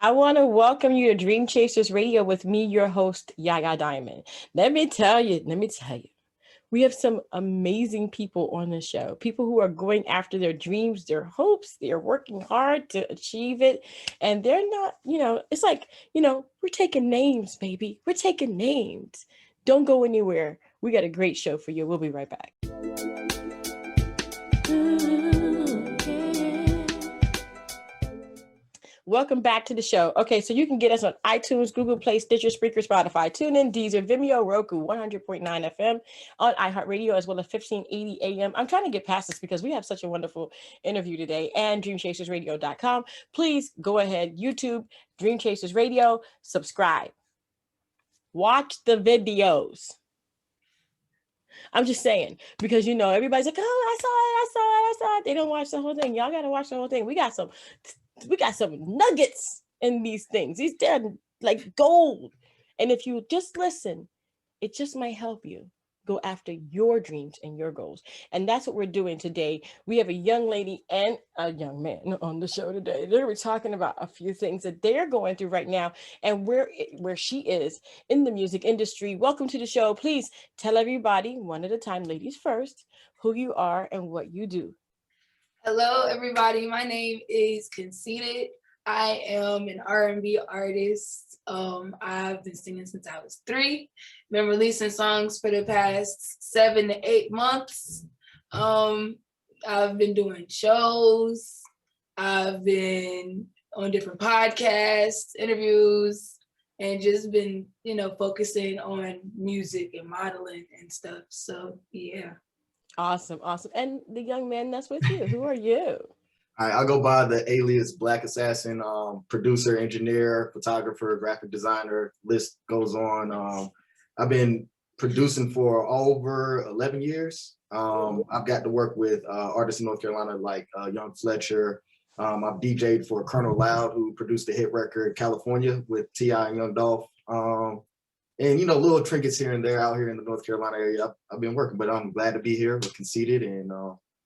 I want to welcome you to Dream Chasers Radio with me, your host, Yaya Diamond. Let me tell you, we have some amazing people on the show, people who are going after their dreams, their hopes. They're working hard to achieve it. And they're not, it's like, we're taking names, baby. We're taking names. Don't go anywhere. We got a great show for you. We'll be right back. Welcome back to the show. Okay, so you can get us on iTunes, Google Play, Stitcher, Spreaker, Spotify, TuneIn, Deezer, Vimeo, Roku, 100.9 FM, on iHeartRadio, as well as 1580 AM. I'm trying to get past this because we have such a wonderful interview today, and dreamchasersradio.com. Please go ahead, YouTube, Dream Chasers Radio, subscribe. Watch the videos. I'm just saying, because everybody's like, oh, I saw it. They don't watch the whole thing. Y'all got to watch the whole thing. We got some nuggets in these things. They're like gold. And if you just listen, it just might help you go after your dreams and your goals. And that's what we're doing today. We have a young lady and a young man on the show today. They were talking about a few things that they're going through right now and where she is in the music industry. Welcome to the show. Please tell everybody, one at a time, ladies first, who you are and what you do. Hello, everybody. My name is Connceited. I am an R&B artist. I've been singing since I was 3. Been releasing songs for the past 7 to 8 months. I've been doing shows. I've been on different podcasts, interviews, and just been, focusing on music and modeling and stuff. So, yeah. Awesome. And the young man that's with you, who are you? All right, I'll go by the alias Black Assassin, producer, engineer, photographer, graphic designer, list goes on. I've been producing for over 11 years. I've got to work with artists in North Carolina like Young Fletcher. I've DJ'd for Colonel Loud, who produced the hit record California with T.I. and Young Dolph. And, little trinkets here and there out here in the North Carolina area. I've been working, but I'm glad to be here with Connceited and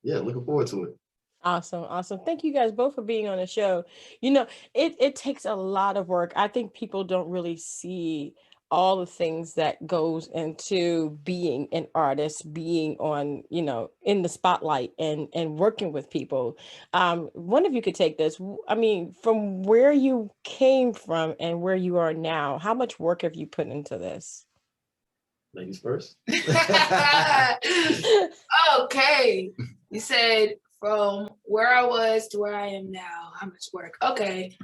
looking forward to it. Awesome. Thank you guys both for being on the show. It takes a lot of work. I think people don't really see all the things that goes into being an artist, being on, in the spotlight and working with people. One of you could take this. I mean, from where you came from and where you are now, how much work have you put into this? Ladies first. Okay. You said from where I was to where I am now, how much work? Okay.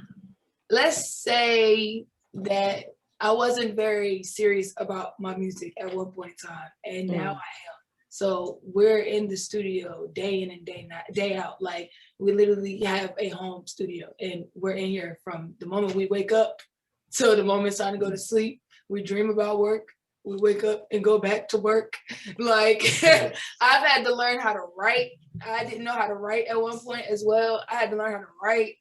Let's say that I wasn't very serious about my music at one point in time, and now I am. So we're in the studio day in and day out. Like, we literally have a home studio, and we're in here from the moment we wake up till the moment it's time to go to sleep. We dream about work. We wake up and go back to work. Like, I've had to learn how to write. I didn't know how to write at one point as well. I had to learn how to write.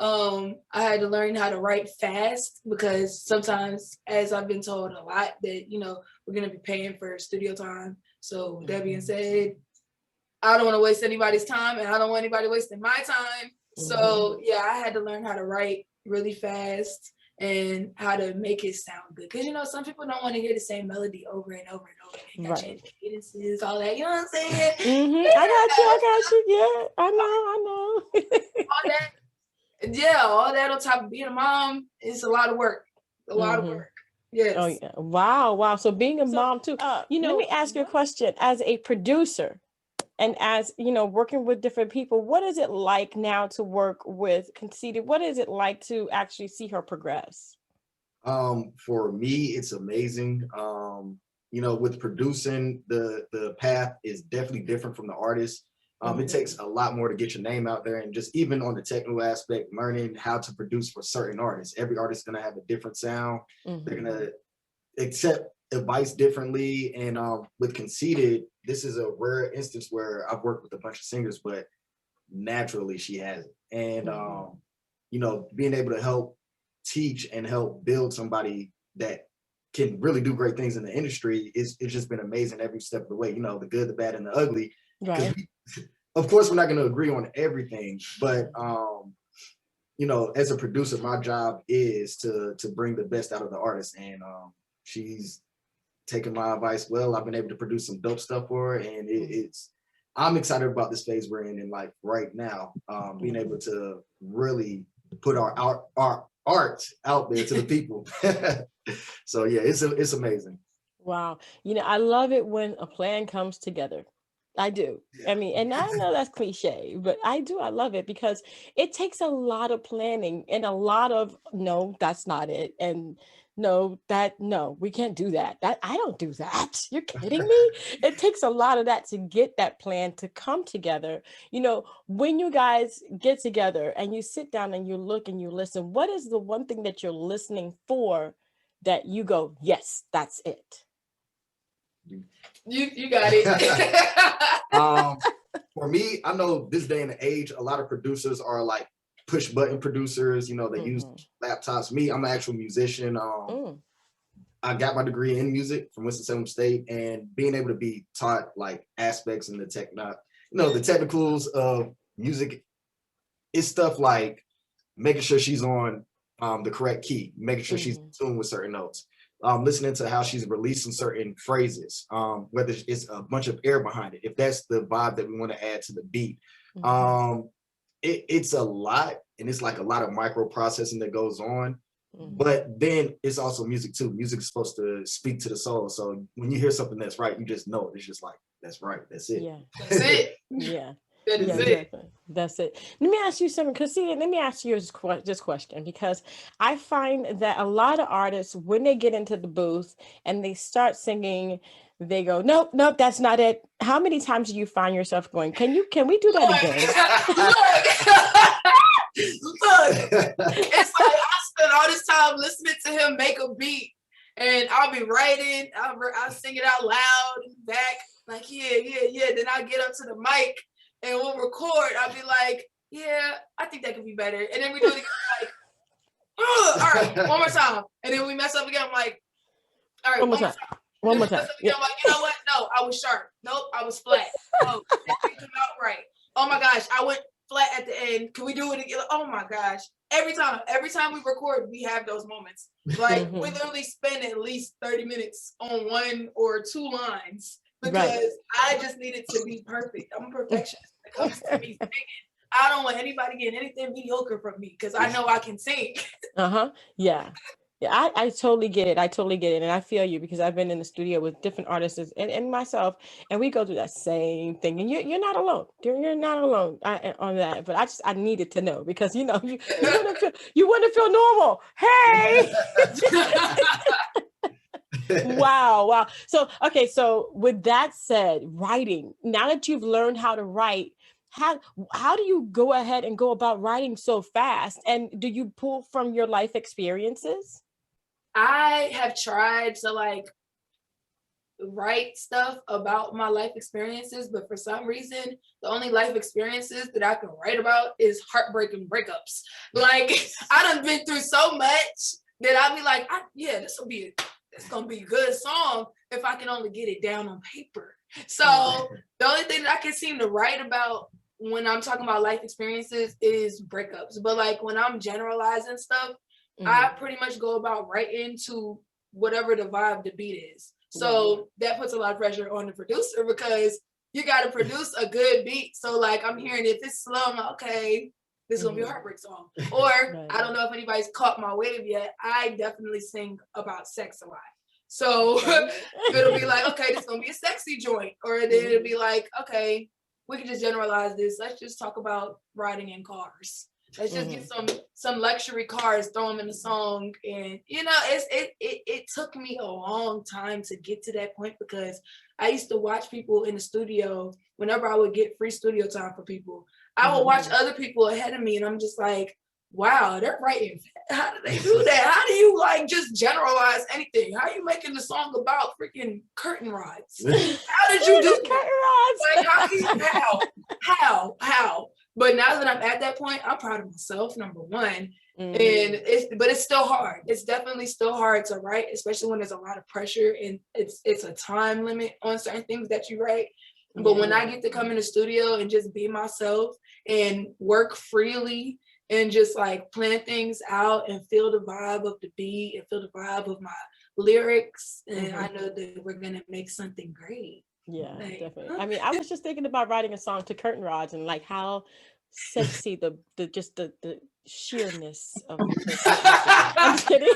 I had to learn how to write fast, because sometimes, as I've been told a lot, that, we're going to be paying for studio time. So with that being said, I don't want to waste anybody's time, and I don't want anybody wasting my time. So yeah, I had to learn how to write really fast and how to make it sound good. Because, some people don't want to hear the same melody over and over and over. They got change cadences, all that. You know what I'm saying? Yeah. I got you. Yeah, I know. All that. Yeah, all that on top of being a mom is a lot of work. A lot of work. Yes. Oh yeah. Wow. So being a mom too. Let me ask you a question. As a producer and as, working with different people, what is it like now to work with Connceited? What is it like to actually see her progress? For me, it's amazing. With producing, the path is definitely different from the artist. It takes a lot more to get your name out there, and just even on the technical aspect, learning how to produce for certain artists. Every artist is going to have a different sound. They're going to accept advice differently. And with Connceited, this is a rare instance where I've worked with a bunch of singers, but naturally she has it. And, being able to help teach and help build somebody that can really do great things in the industry, it's just been amazing every step of the way, the good, the bad, and the ugly. Right. Of course, we're not going to agree on everything, but you know, as a producer, my job is to bring the best out of the artist, and she's taken my advice well. I've been able to produce some dope stuff for her, and it's I'm excited about this phase we're in, and like right now, being able to really put our art out there to the people. So yeah, it's amazing. Wow. You know, I love it when a plan comes together. I do. I mean, and I know that's cliche, but I do. I love it because it takes a lot of planning and a lot of no, that's not it. And no, we can't do that. That I don't do that. You're kidding me? It takes a lot of that to get that plan to come together. You know, when you guys get together and you sit down and you look and you listen, what is the one thing that you're listening for that you go, yes, that's it? You got it. For me, I know this day and age, a lot of producers are like push button producers. You know, they use laptops. Me, I'm an actual musician. I got my degree in music from Winston-Salem State, and being able to be taught like aspects in the the technicals of music is stuff like making sure she's on the correct key, making sure she's in tune with certain notes, listening to how she's releasing certain phrases, whether it's a bunch of air behind it, if that's the vibe that we want to add to the beat. It's a lot, and it's like a lot of micro processing that goes on. But then it's also music too. Music is supposed to speak to the soul. So when you hear something that's right, you just know it. It's just like, that's right. That's it. Yeah. That's it. Yeah. That is Yeah, it. exactly. That's it. Let me ask you something, Connceited. Let me ask you this question, because I find that a lot of artists, when they get into the booth and they start singing, they go, nope, nope, that's not it. How many times do you find yourself going, can we do that again? Look, it's like I spent all this time listening to him make a beat, and I'll be writing, I'll sing it out loud and back, like, yeah. Then I'll get up to the mic and we'll record. I'll be like, yeah, I think that could be better. And then we do it again, like, all right, one more time. And then we mess up again. I'm like, all right, one more time. One more time. Yeah. I'm like, you know what? No, I was sharp. Nope, I was flat. Oh, that didn't come out right. Oh my gosh, I went flat at the end. Can we do it again? Oh my gosh. Every time we record, we have those moments. Like we literally spend at least 30 minutes on one or two lines because I just need it to be perfect. I'm a perfectionist when it comes to me singing. I don't want anybody getting anything mediocre from me because I know I can sing. Yeah. Yeah, I totally get it. I totally get it. And I feel you because I've been in the studio with different artists and myself, and we go through that same thing. And you're not alone. You're not alone on that. But I needed to know because, you know, you want to feel normal. Hey. Wow. So, okay. So with that said, writing, now that you've learned how to write, how do you go ahead and go about writing so fast? And do you pull from your life experiences? I have tried to like write stuff about my life experiences, but for some reason, the only life experiences that I can write about is heartbreaking breakups. Like I done been through so much that I'll be like, this gonna be a good song if I can only get it down on paper. So the only thing that I can seem to write about when I'm talking about life experiences is breakups. But like when I'm generalizing stuff, I pretty much go about right into whatever the vibe the beat is. So that puts a lot of pressure on the producer because you got to produce a good beat. So like I'm hearing if it's slow, I'm like, okay, this is gonna be a heartbreak song. Or I don't know if anybody's caught my wave yet. I definitely sing about sex a lot. So it'll be like, okay, this is gonna be a sexy joint. Or then it'll be like, okay, we can just generalize this. Let's just talk about riding in cars. Let's just get some luxury cars, throw them in the song. And you know, it took me a long time to get to that point because I used to watch people in the studio whenever I would get free studio time for people. I would watch other people ahead of me and I'm just like, wow, they're writing. How do they do that? How do you like just generalize anything? How are you making the song about freaking curtain rods? How did you do curtain rods? Like how? But now that I'm at that point, I'm proud of myself, number one. But it's still hard. It's definitely still hard to write, especially when there's a lot of pressure and it's a time limit on certain things that you write. But when I get to come in the studio and just be myself and work freely and just like plan things out and feel the vibe of the beat and feel the vibe of my lyrics. And I know that we're gonna make something great. Yeah, Like, definitely. I mean, I was just thinking about writing a song to curtain rods and like how sexy the just the sheerness of the curtains. I'm just kidding.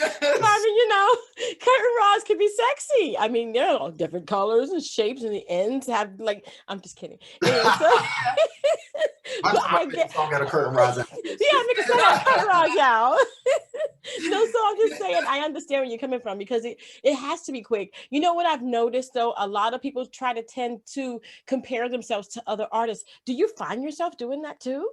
I mean, you know, curtain rods can be sexy. I mean, they're all different colors and shapes, and the ends have like. I'm just kidding. Anyway, so but I get song got a curtain rods out. yeah, make a song out curtain rods out. No, so I'm just saying I understand where you're coming from because it has to be quick. You know what I've noticed though? A lot of people try to tend to compare themselves to other artists. Do you find yourself doing that too?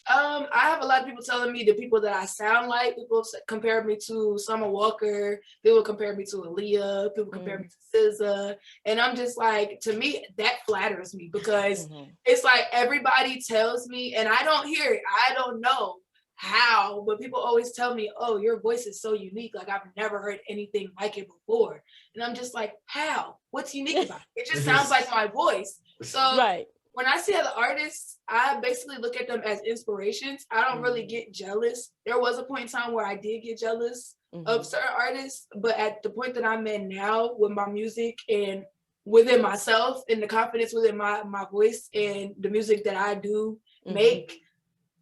I have a lot of people telling me the people that I sound like. People compare me to Summer Walker. People compare me to Aaliyah. People compare me to SZA. And I'm just like, to me, that flatters me because it's like everybody tells me, and I don't hear it. I don't know how, but people always tell me, oh, your voice is so unique. Like I've never heard anything like it before. And I'm just like, how? What's unique about it? It just sounds like my voice. So right. When I see other artists, I basically look at them as inspirations. I don't really get jealous. There was a point in time where I did get jealous of certain artists, but at the point that I'm in now with my music and within myself and the confidence within my voice and the music that I do make,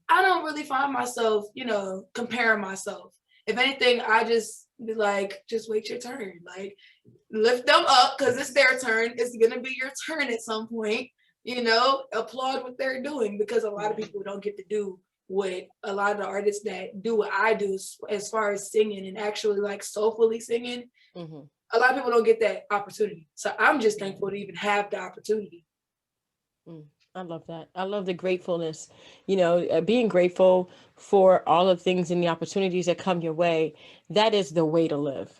I don't really find myself, you know, comparing myself. If anything, I just be like, just wait your turn. Like, lift them up because it's their turn. It's going to be your turn at some point. You know, applaud what they're doing because a lot of people don't get to do what a lot of the artists that do what I do as far as singing and actually like soulfully singing. A lot of people don't get that opportunity. So I'm just thankful to even have the opportunity. I love that. I love the gratefulness, you know, being grateful for all of the things and the opportunities that come your way. That is the way to live.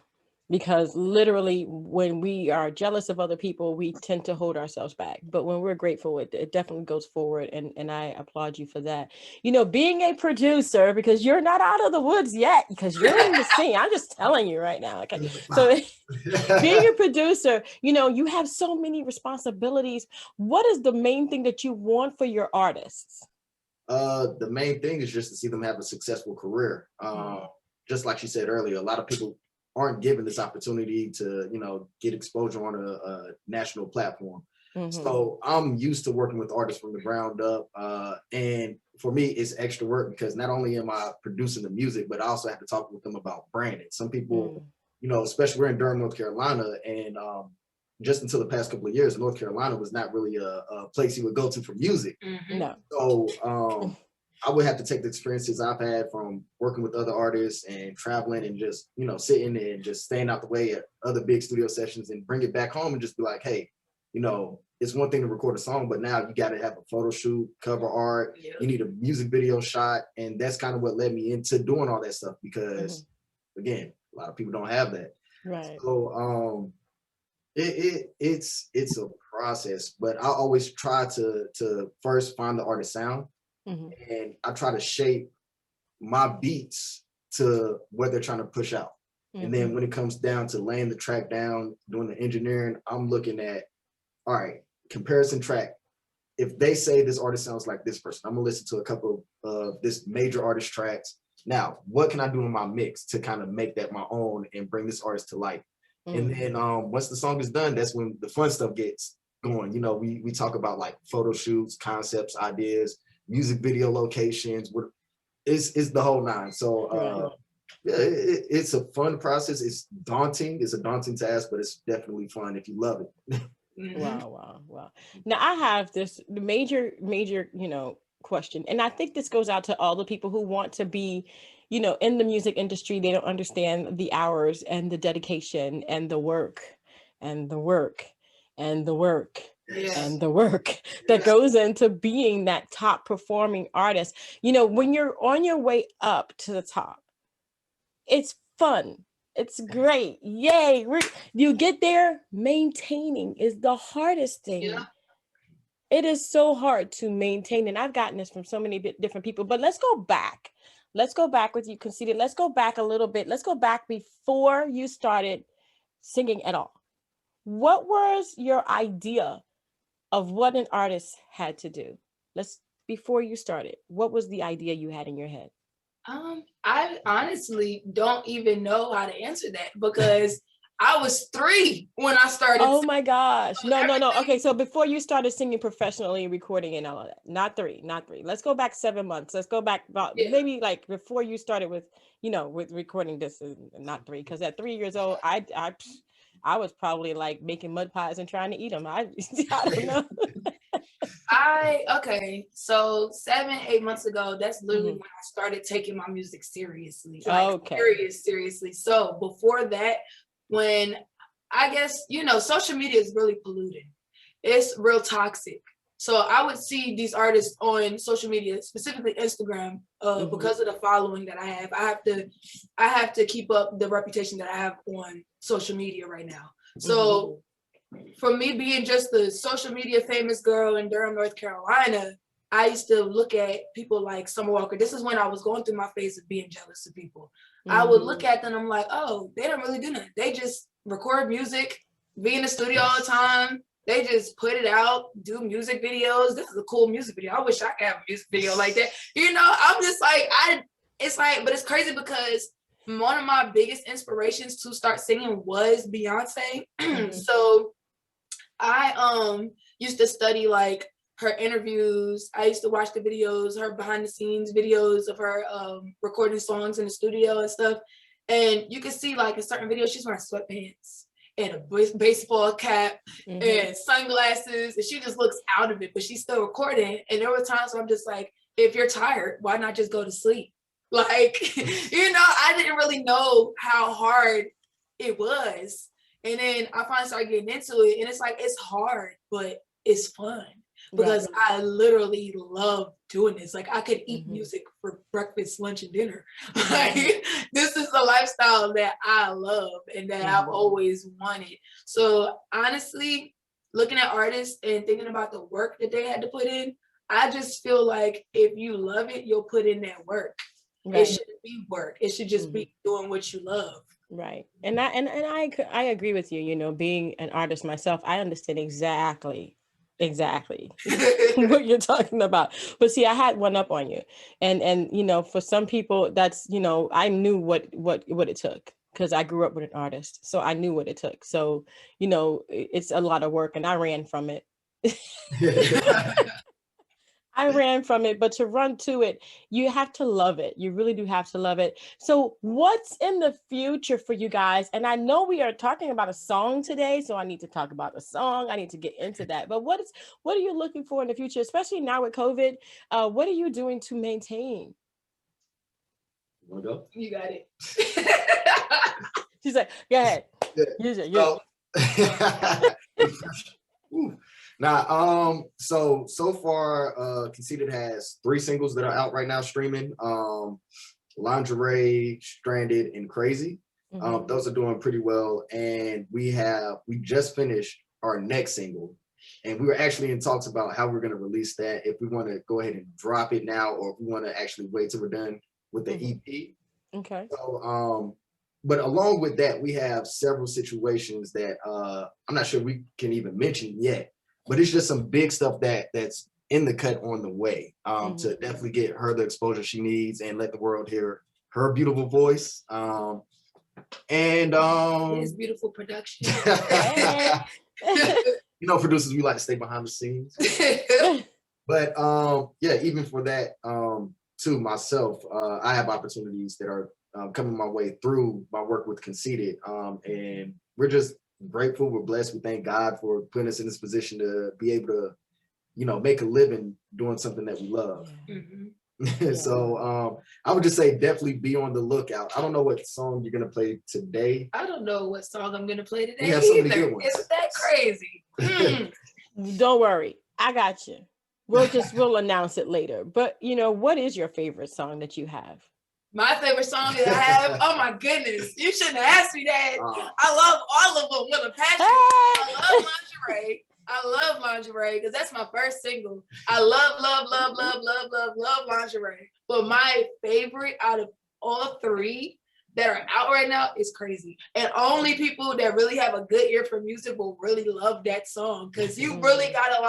Because literally, when we are jealous of other people, we tend to hold ourselves back. But when we're grateful, it definitely goes forward. And I applaud you for that. You know, being a producer, because you're not out of the woods yet, because you're in the scene. I'm just telling you right now. Okay. So being a producer, you know, you have so many responsibilities. What is the main thing that you want for your artists? The main thing is just to see them have a successful career. Just like she said earlier, a lot of people aren't given this opportunity to, you know, get exposure on a national platform. So I'm used to working with artists from the ground up. And for me, it's extra work because not only am I producing the music, but I also have to talk with them about branding. Some people, you know, especially we're in Durham, North Carolina, and just until the past couple of years, North Carolina was not really a place you would go to for music. No. So I would have to take the experiences I've had from working with other artists and traveling and just, you know, sitting and just staying out the way at other big studio sessions and bring it back home and just be like, hey, you know, it's one thing to record a song, but now you got to have a photo shoot, cover art, you need a music video shot. And that's kind of what led me into doing all that stuff because, again, a lot of people don't have that. Right. So it's a process, but I always try to first find the artist sound. And I try to shape my beats to what they're trying to push out. And then when it comes down to laying the track down, doing the engineering, I'm looking at, all right, comparison track. If they say this artist sounds like this person, I'm gonna listen to a couple of this major artist tracks. Now, what can I do in my mix to kind of make that my own and bring this artist to life? And then once the song is done, that's when the fun stuff gets going. You know, we talk about like photo shoots, concepts, ideas, music video locations. It's the whole nine. So yeah, it's a fun process. It's daunting. It's a daunting task, but it's definitely fun if you love it. Wow. Now I have this major, you know, question. And I think this goes out to all the people who want to be, you know, in the music industry. They don't understand the hours and the dedication and the work and the work and the work and the work that goes into being that top performing artist. You know, when you're on your way up to the top, it's fun. It's great. Yay. You get there, maintaining is the hardest thing. It is so hard to maintain. And I've gotten this from so many different people, but let's go back. Let's go back with you, Connceited. Let's go back a little bit. Let's go back before you started singing at all. What was your idea of what an artist had to do? Let's before you started? What was the idea you had in your head? I honestly don't even know how to answer that because I was 3 when I started. Oh my gosh. No, no, no. Everything. Okay, so before you started singing professionally and recording and all of that. Not 3, not 3. Let's go back 7 months. Let's go back about Yeah. maybe like before you started with, with recording this, not 3, because at 3 years old, I was probably like making mud pies and trying to eat them. I don't know. Okay, so 7, 8 months ago, that's literally Mhm. when I started taking my music seriously, Okay. seriously. So before that, when I guess, social media is really polluted. It's real toxic. So I would see these artists on social media, specifically Instagram, Mhm. because of the following that I have. I have to keep up the reputation that I have on social media right now. So for me being just the social media famous girl in Durham, North Carolina, I used to look at people like Summer Walker. This is when I was going through my phase of being jealous of people. I would look at them, I'm like, oh, they don't really do nothing. They just record music, be in the studio all the time. They just put it out, do music videos. This is a cool music video. I wish I could have a music video like that. I'm just like, but it's crazy because one of my biggest inspirations to start singing was Beyonce. So I used to study like her interviews. I used to watch the videos, her behind the scenes videos of her recording songs in the studio and stuff. And you can see like in certain videos, she's wearing sweatpants and a baseball cap and sunglasses, and she just looks out of it, but she's still recording. And there were times where I'm just like, if you're tired, why not just go to sleep? Like, I didn't really know how hard it was. And then I finally started getting into it, and it's like, it's hard, but it's fun because I literally love doing this. Like, I could eat music for breakfast, lunch, and dinner. Like, this is the lifestyle that I love and that I've always wanted. So honestly, looking at artists and thinking about the work that they had to put in, I just feel like if you love it, you'll put in that work. It shouldn't be work. It should just be doing what you love. Right. And I agree with you, being an artist myself, I understand exactly what you're talking about. But see, I had one up on you. And for some people that's, I knew what it took because I grew up with an artist. So I knew what it took. So, it's a lot of work and I ran from it. I ran from it, but to run to it, you have to love it. You really do have to love it. So what's in the future for you guys? And I know we are talking about a song today, so I need to talk about the song. I need to get into that. But what are you looking for in the future, especially now with COVID? What are you doing to maintain? Wanna go? You got it. She's like, go ahead. Yeah. Use it. So far, Connceited has 3 singles that are out right now streaming. Lingerie, Stranded, and Crazy. Those are doing pretty well. And we just finished our next single. And we were actually in talks about how we're going to release that, if we want to go ahead and drop it now, or if we want to actually wait till we're done with the EP. Okay. So, but along with that, we have several situations that I'm not sure we can even mention yet, but it's just some big stuff that's in the cut on the way to definitely get her the exposure she needs and let the world hear her beautiful voice. His beautiful production. Producers, we like to stay behind the scenes. But even for that, too, myself, I have opportunities that are coming my way through my work with Connceited, and we're just grateful. We're blessed. We thank God for putting us in this position to be able to, make a living doing something that we love. So I would just say definitely be on the lookout. I don't know what song you're gonna play today. I don't know what song I'm gonna play today. We have so many good ones. Isn't that crazy? Don't worry, I got you. We'll announce it later. But what is your favorite song that you have? My favorite song that I have, oh my goodness, you shouldn't have asked me that. I love all of them with a passion. I love Lingerie because that's my first single. I love Lingerie. But my favorite out of all 3 that are out right now is Crazy. And only people that really have a good ear for music will really love that song because you really gotta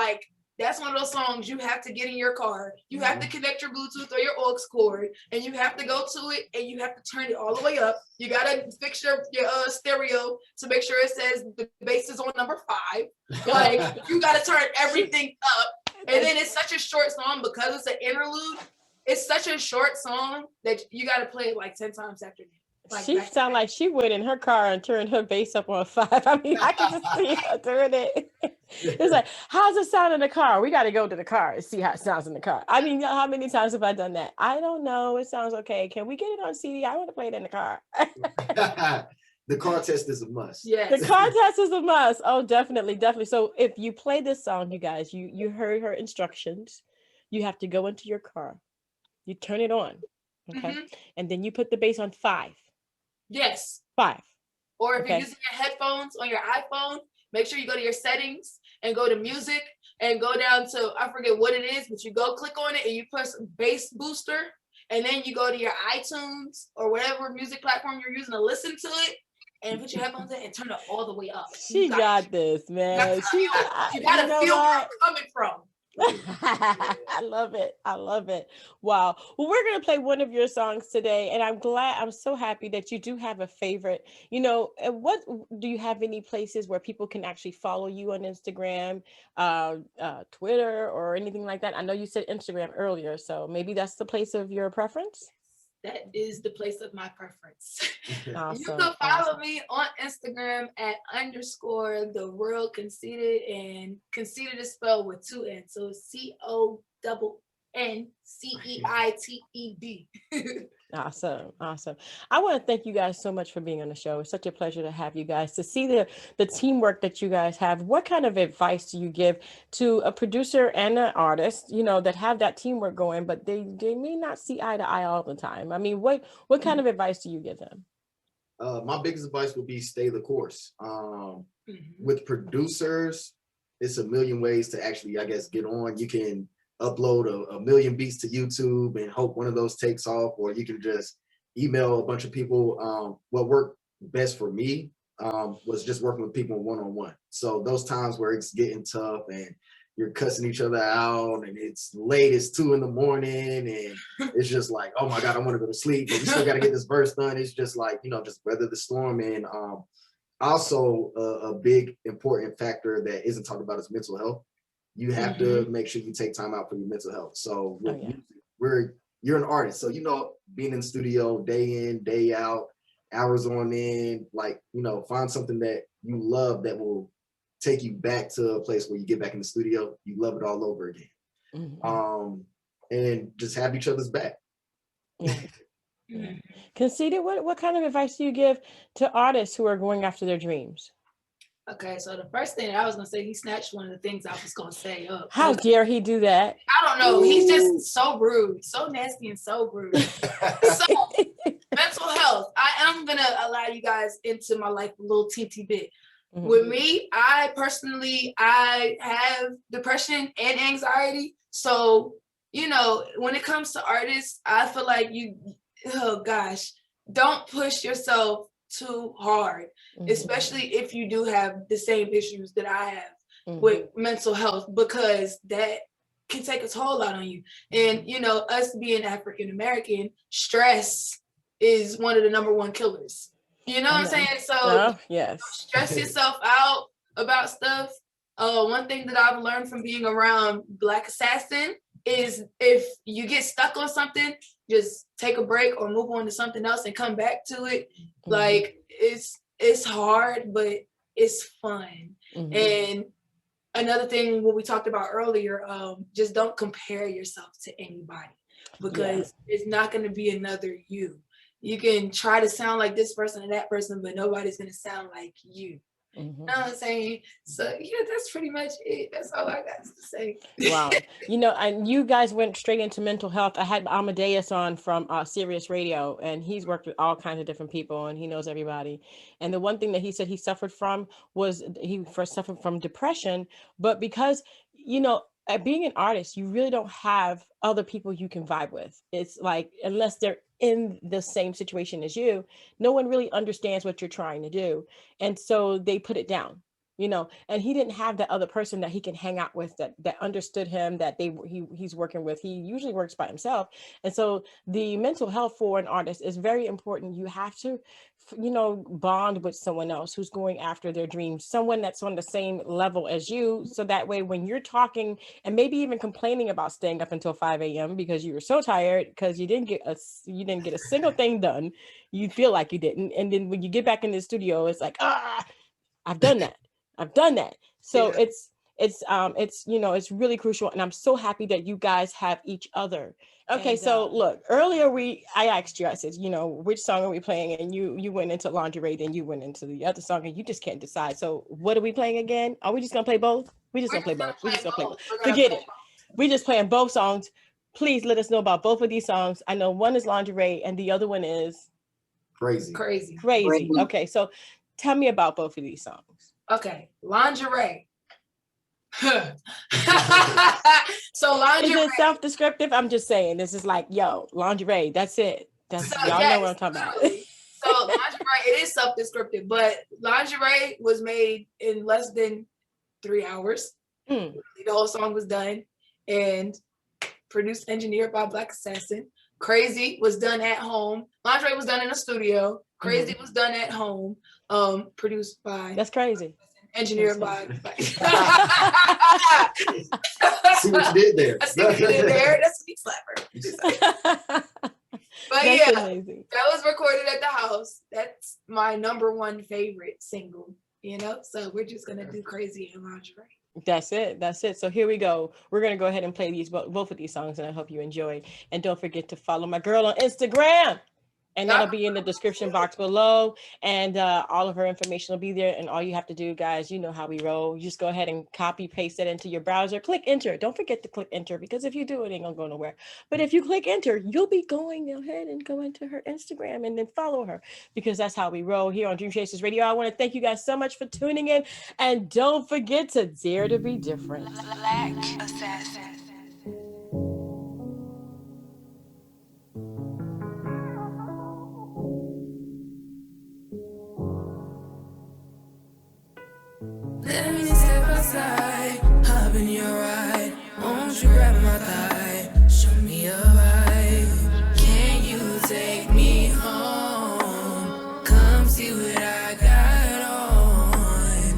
that's one of those songs you have to get in your car. You have to connect your Bluetooth or your aux cord, and you have to go to it, and you have to turn it all the way up. You gotta fix your stereo to make sure it says the bass is on number 5. Like, you gotta turn everything up. And then it's such a short song because it's an interlude. It's such a short song that you gotta play it like 10 times after that. Like, she sound like she went in her car and turned her bass up on 5. I mean, I can just see her doing it. It's like, how's it sound in the car? We got to go to the car and see how it sounds in the car. I mean, how many times have I done that? I don't know. It sounds okay. Can we get it on CD? I want to play it in the car. The car test is a must. Yes. The car test is a must. Oh, definitely, definitely. So if you play this song, you guys, you heard her instructions. You have to go into your car. You turn it on. Okay. And then you put the bass on 5. Yes. 5. Or if you're using your headphones on your iPhone, make sure you go to your settings and go to music and go down to, I forget what it is, but you go click on it and you press bass booster, and then you go to your iTunes or whatever music platform you're using to listen to it, and put your headphones in and turn it all the way up. She got this, man. You gotta feel where I'm coming from. I love it. I love it. Wow. Well, we're going to play one of your songs today, and I'm so happy that you do have a favorite. You know, what do you have any places where people can actually follow you on Instagram, Twitter, or anything like that? I know you said Instagram earlier, so maybe that's the place of your preference. That is the place of my preference. Awesome, you can follow me on Instagram at _ the real Connceited, and Connceited is spelled with 2 N, so it's CONNCEITED. Awesome. I want to thank you guys so much for being on the show. It's such a pleasure to have you guys, to see the teamwork that you guys have. What kind of advice do you give to a producer and an artist, you know, that have that teamwork going, but they may not see eye to eye all the time? I mean, what kind of advice do you give them? My biggest advice would be stay the course. With producers, it's a million ways to actually, I guess, get on. You can upload a million beats to YouTube and hope one of those takes off, or you can just email a bunch of people. What worked best for me was just working with people one-on-one. So those times where it's getting tough and you're cussing each other out and it's late, it's 2 a.m. and it's just like, oh my God, I want to go to sleep, but you still got to get this verse done. It's just like, you know, just weather the storm. And also a big important factor that isn't talked about is mental health. You have to make sure you take time out for your mental health. So with music, you're an artist. So, you know, being in the studio day in, day out, hours on end, like, you know, find something that you love that will take you back to a place where you get back in the studio, you love it all over again. And just have each other's back. Connceited, what kind of advice do you give to artists who are going after their dreams? Okay, so the first thing I was gonna say, he snatched one of the things I was gonna say up. How dare he do that? I don't know. He's just so rude, so nasty, and so rude. So mental health. I am gonna allow you guys into my life a little teensy bit. With me, I have depression and anxiety. So, you know, when it comes to artists, I feel like don't push yourself too hard, especially if you do have the same issues that I have with mental health, because that can take a toll out on you. And, you know, us being African American, stress is one of the #1 killers. You know what I'm saying? So stress yourself out about stuff. One thing that I've learned from being around Black Assassin is if you get stuck on something, just take a break or move on to something else and come back to it. Like it's hard, but it's fun. And another thing, what we talked about earlier, just don't compare yourself to anybody, because it's not going to be another you. You can try to sound like this person and that person, but nobody's going to sound like you. You know what I'm saying? So yeah, that's pretty much it. That's all I got to say. Wow. You know, and you guys went straight into mental health. I had Amadeus on from Sirius Radio, and he's worked with all kinds of different people, and he knows everybody. And the one thing that he said he suffered from was he first suffered from depression, but because, you know, being an artist, you really don't have other people you can vibe with. It's like, unless they're in the same situation as you, no one really understands what you're trying to do. And so they put it down. you know, and he didn't have that other person that he can hang out with that understood him, that he's working with. He usually works by himself. And so the mental health for an artist is very important. You have to, you know, bond with someone else who's going after their dreams, someone that's on the same level as you. So that way, when you're talking and maybe even complaining about staying up until 5 a.m. because you were so tired because you didn't get a single thing done, you feel like you didn't. And then when you get back in the studio, it's like, I've done that. I've done that. So Yeah. it's you know, it's really crucial, and I'm so happy that you guys have each other. Okay, And, so look, earlier I asked you, I said, you know, which song are we playing? And you went into Lingerie, then you went into the other song, and you just can't decide. So what are we playing again? Are we just gonna play both? We just gonna play both. We just gonna play both. Forget it. We just playing both songs. Please let us know about both of these songs. I know one is Lingerie and the other one is Crazy. Crazy. Okay, so tell me about both of these songs. Okay, Lingerie. So Lingerie. Is it self-descriptive? I'm just saying, this is like, yo, Lingerie. That's it. That's So, y'all know what I'm talking about. So Lingerie, it is self-descriptive, but Lingerie was made in less than 3 hours. Mm. The whole song was done and produced, engineered by Black Assassin. Crazy was done at home. Lingerie was done in a studio. Crazy was done at home. Produced by. That's crazy. Engineered by. See what you did there. I see what you did there. That's a beat slapper. But That's yeah, amazing. that was recorded at the house. That's my #1 favorite single, you know? So we're just going to do Crazy and Lingerie. That's it. That's it. So here we go. We're going to go ahead and play both of these songs, and I hope you enjoy. And don't forget to follow my girl on Instagram. And that'll be in the description box below. And all of her information will be there. And all you have to do, guys, you know how we roll. You just go ahead and copy, paste it into your browser. Click enter. Don't forget to click enter, because if you do, it ain't going to go nowhere. But if you click enter, you'll be going ahead and go into her Instagram and then follow her, because that's how we roll here on Dream Chasers Radio. I want to thank you guys so much for tuning in. And don't forget to dare to be different. Black Assassin. Let me step outside, hop in your ride. Won't you grab my thigh, show me a ride? Can you take me home? Come see what I got on.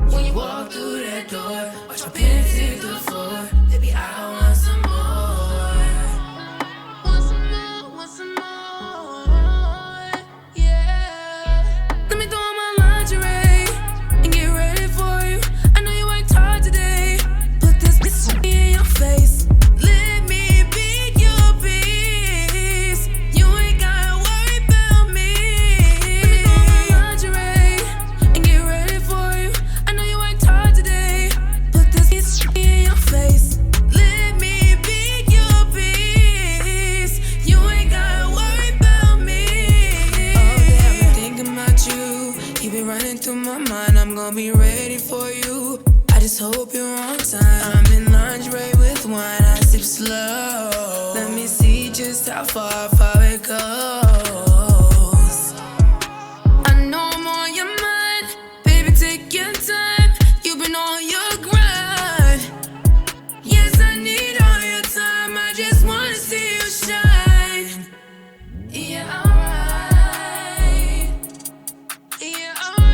When you walk through that door, watch my pants hit the floor. Baby, I want some more. Want some more, want some more. Yeah. Let me throw on my lingerie. Be ready for you. I just hope you're on time. I'm in lingerie with wine, I sip slow. Let me see just how far it goes. I know I'm on your mind, baby, take your time. You've been on your grind. Yes, I need all your time. I just wanna see you shine. Yeah, alright. Yeah, alright.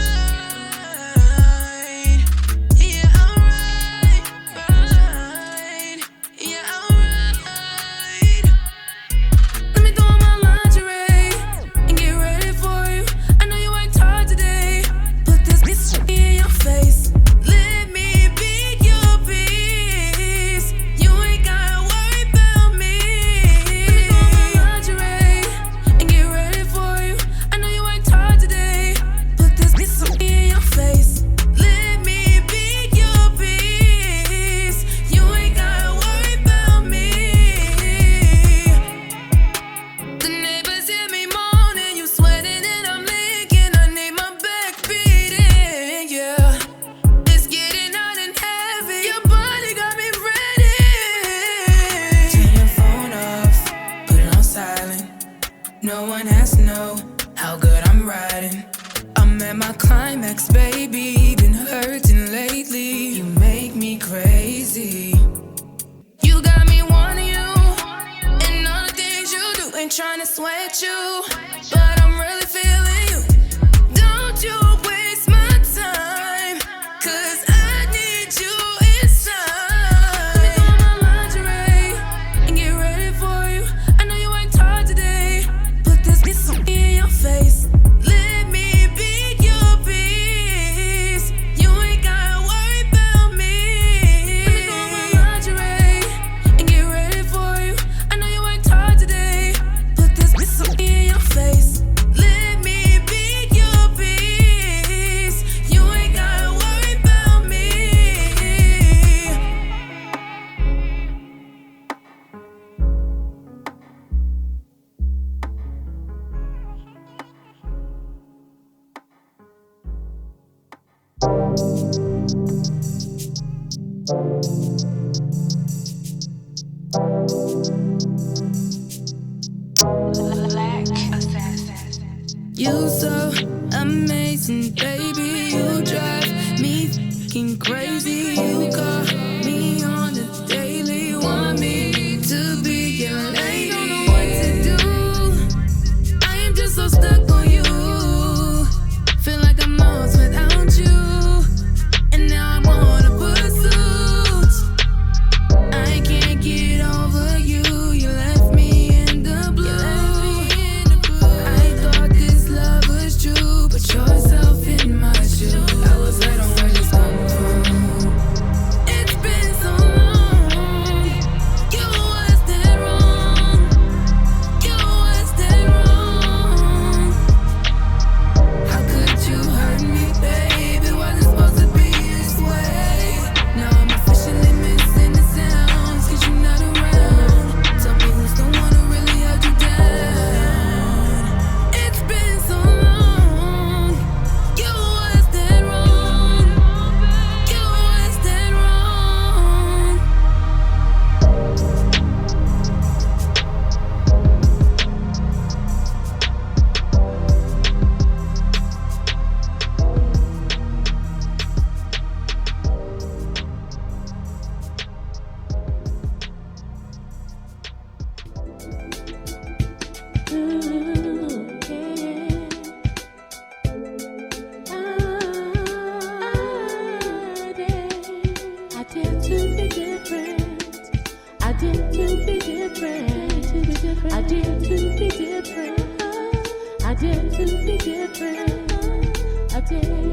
No one has to know how good I'm riding. I'm at at my climax, baby. Been hurting lately. You make me crazy. You got me wanting you, and all the things you do ain't trying to sweat you, but I'm really feeling you. Don't you waste my time, 'cause I need you inside. Let me go on my lingerie and get ready for you. I know you worked hard today. Put this in your face. Let me be your peace. You ain't gotta worry about me. Let me go on my lingerie and get ready for you. I know you worked hard today. Put this in your face. Let me be your peace. You ain't gotta worry about me. Black assassin. You so amazing, baby. You drive me fucking crazy. You call me on the daily. Want me to be your lady. I don't know what to do. I am just so stuck on you. Feel like I'm lost without you. And now I wanna put suits. I can't get over you. You left me in the blue. I thought this love was true. Put yourself in my shoes. I was right on where this coming from. It's been so long. You was dead wrong. You was dead wrong. How could you hurt me, baby? Was it supposed to be this way? Now I'm officially missing the sounds, 'cause you're not around. Tell me who's the one who really held you down. It's been so long. You was dead wrong. You was dead wrong. I did to be different. I did to be different. I did to be different. I did to be different. I did.